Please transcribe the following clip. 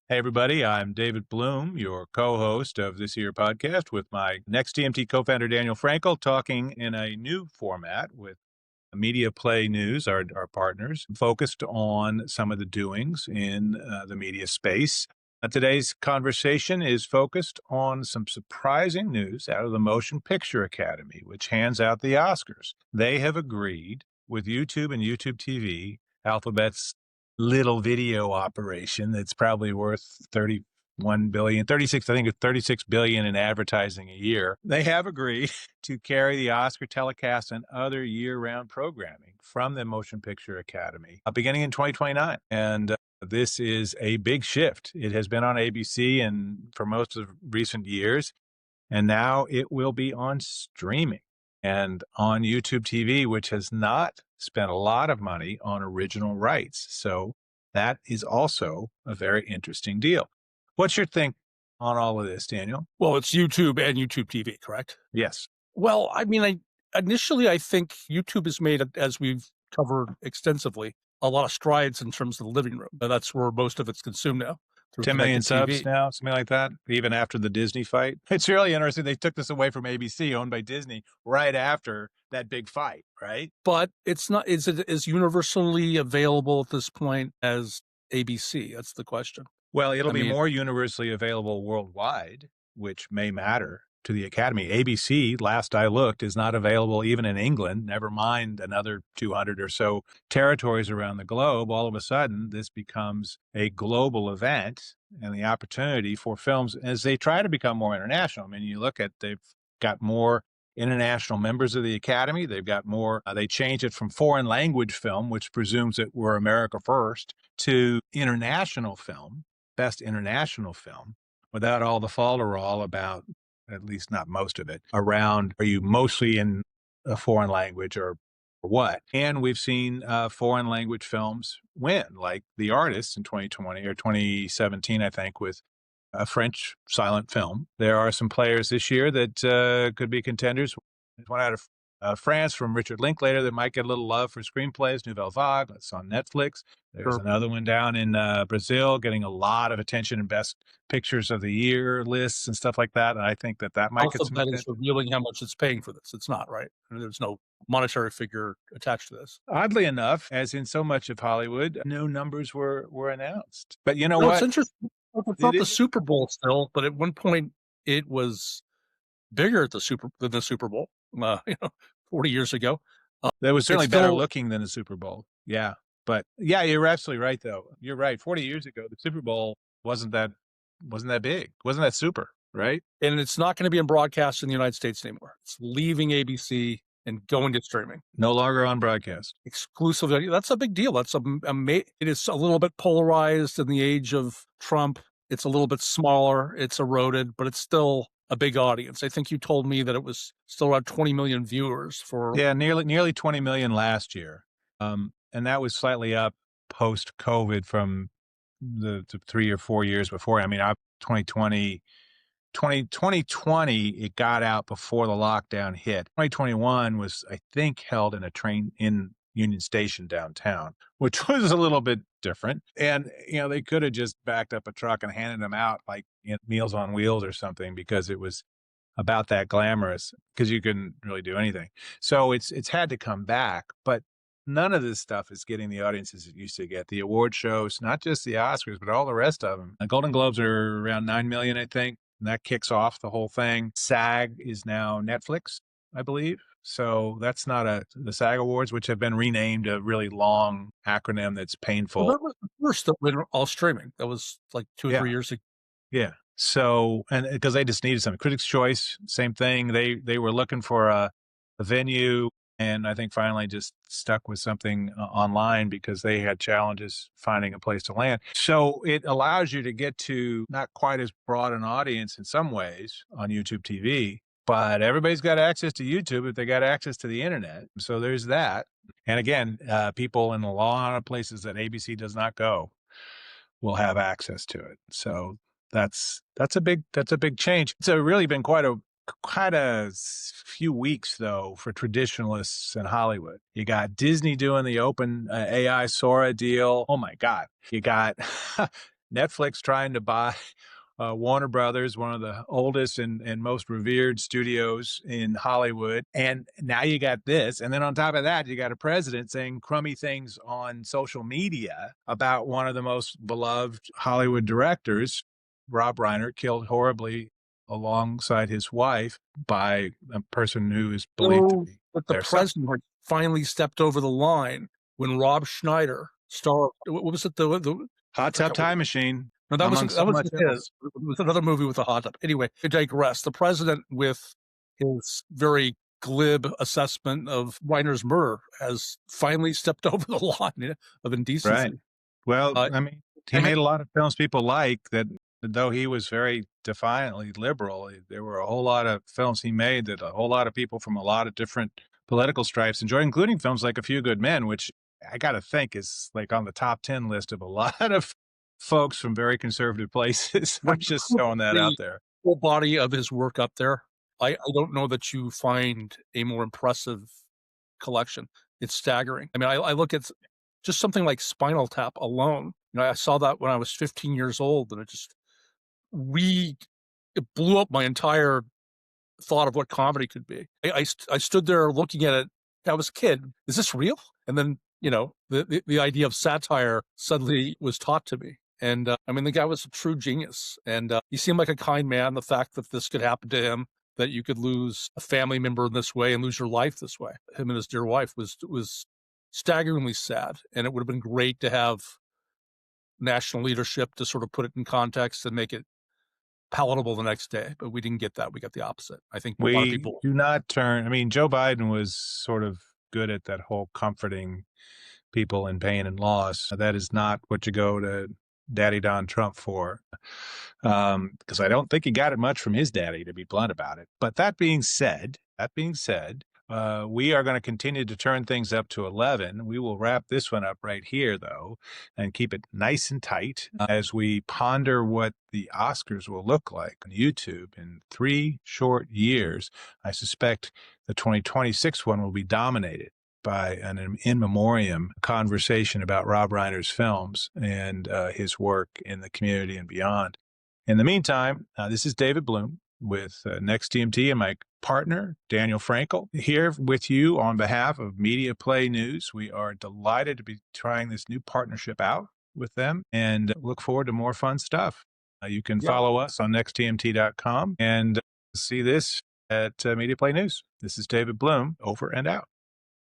Hey, everybody. I'm David Bloom, your co-host of this here podcast with my Next TMT co-founder, Daniel Frankel, talking in a new format with Media Play News, our partners, focused on some of the doings in the media space. Today's conversation is focused on some surprising news out of the Motion Picture Academy, which hands out the Oscars. They have agreed with YouTube and YouTube TV, Alphabet's little video operation that's probably worth 31 billion, 36, I think it's 36 billion in advertising a year. They have agreed to carry the Oscar telecast and other year-round programming from the Motion Picture Academy beginning in 2029. And this is a big shift. It has been on ABC and for most of recent years, and now it will be on streaming and on YouTube TV, which has not spent a lot of money on original rights. So that is also a very interesting deal. What's your think on all of this, Daniel? Well, it's YouTube and YouTube TV, correct? Yes. Well, I mean, initially I think YouTube has made, as we've covered extensively, a lot of strides in terms of the living room. That's where most of it's consumed now. 10 million connected subs TV. now, something like that, even after the Disney fight. It's really interesting. They took this away from ABC, owned by Disney, right after that big fight, right? But it's not, is it as universally available at this point as ABC? That's the question. Well, it'll be more universally available worldwide, which may matter to the Academy. ABC, last I looked, is not available even in England, never mind another 200 or so territories around the globe. All of a sudden, this becomes a global event and the opportunity for films as they try to become more international. I mean, you look at, they've got more international members of the Academy. They've got more, they changed it from foreign language film, which presumes that we're America first, to international film, best international film, without all the falderall about, at least not most of it, around are you mostly in a foreign language or what? And we've seen foreign language films win, like The Artist in 2020 or 2017, I think, with a French silent film. There are some players this year that could be contenders. There's one out of France from Richard Linklater that might get a little love for screenplays, Nouvelle Vague. That's on Netflix. There's another one down in Brazil getting a lot of attention in best pictures of the year lists and stuff like that. And I think that might get some Alphabet is revealing how much it's paying for this. It's not, right? There's no monetary figure attached to this. Oddly enough, as in so much of Hollywood, no numbers were announced. But you know No, what? it's interesting. It's not the Super Bowl still, but at one point it was bigger than the Super Bowl. 40 years ago. That was certainly better looking than the Super Bowl. Yeah. But yeah, you're absolutely right, though. You're right. 40 years ago, the Super Bowl wasn't that big. Wasn't that super, right? And it's not going to be in broadcast in the United States anymore. It's leaving ABC and going to streaming. No longer on broadcast. Exclusively. That's a big deal. It is a little bit polarized in the age of Trump. It's a little bit smaller. It's eroded, but it's still a big audience. I think you told me that it was still around 20 million viewers for. Yeah, nearly 20 million last year. And that was slightly up post COVID from the 3 or 4 years before. I mean, 2020, it got out before the lockdown hit. 2021 was, I think, held in a train in Union Station downtown, which was a little bit different. And, they could have just backed up a truck and handed them out like Meals on Wheels or something, because it was about that glamorous, because you couldn't really do anything. So it's had to come back, but none of this stuff is getting the audiences it used to get. The award shows, not just the Oscars, but all the rest of them. The Golden Globes are around 9 million, I think. And that kicks off the whole thing. SAG is now Netflix, I believe. So that's not the SAG Awards, which have been renamed, a really long acronym that's painful. Well, that was the first that went all streaming. That was like 2 or 3 years ago. Yeah. So, and because they just needed something. Critics' Choice, same thing. They were looking for a venue, and I think finally just stuck with something online because they had challenges finding a place to land. So it allows you to get to not quite as broad an audience in some ways on YouTube TV, but everybody's got access to YouTube if they got access to the internet. So there's that. And again, people in a lot of places that ABC does not go will have access to it. So that's a big change. It's really been quite a few weeks, though, for traditionalists in Hollywood. You got Disney doing the OpenAI Sora deal. Oh my God. You got Netflix trying to buy Warner Brothers, one of the oldest and most revered studios in Hollywood. And now you got this. And then on top of that, you got a president saying crummy things on social media about one of the most beloved Hollywood directors, Rob Reiner, killed horribly alongside his wife by a person who is believed to So, be but the their son. president finally stepped over the line when Rob Schneider, star, what was it? I Hot Tub forget what Time Machine, no, that among wasn't so that wasn't much his. else. It was another movie with a hot tub. Anyway, I digress. The president, with his very glib assessment of Reiner's murder, has finally stepped over the line of Right. indecency. Well, Uh, I mean, he I had made a lot of films people like that, though he was very defiantly liberal. There were a whole lot of films he made that a whole lot of people from a lot of different political stripes enjoyed, including films like A Few Good Men, which I got to think is like on the top 10 list of a lot of folks from very conservative places. I'm when you just put throwing that the out there. full body of his work up there, I don't know that you find a more impressive collection. It's staggering. I mean, I look at just something like Spinal Tap alone. You know, I saw that when I was 15 years old, and it blew up my entire thought of what comedy could be. I stood there looking at it. I was a kid. Is this real? And then, you know, the idea of satire suddenly was taught to me. And I mean, the guy was a true genius, and he seemed like a kind man. The fact that this could happen to him, that you could lose a family member in this way and lose your life this way, him and his dear wife, was staggeringly sad. And it would have been great to have national leadership to sort of put it in context and make it palatable the next day, but we didn't get that. We got the opposite. I think a lot of We people. do not turn, I mean, Joe Biden was sort of good at that whole comforting people in pain and loss. That is not what you go to Daddy Don Trump for, because I don't think he got it much from his daddy, to be blunt about it. But we are going to continue to turn things up to 11. We will wrap this one up right here, though, and keep it nice and tight as we ponder what the Oscars will look like on YouTube in 3 short years. I suspect the 2026 one will be dominated by an in memoriam conversation about Rob Reiner's films and his work in the community and beyond. In the meantime, this is David Bloom with Next TMT and my partner, Daniel Frankel, here with you on behalf of Media Play News. We are delighted to be trying this new partnership out with them and look forward to more fun stuff. You can follow us on nexttmt.com and see this at Media Play News. This is David Bloom, over and out.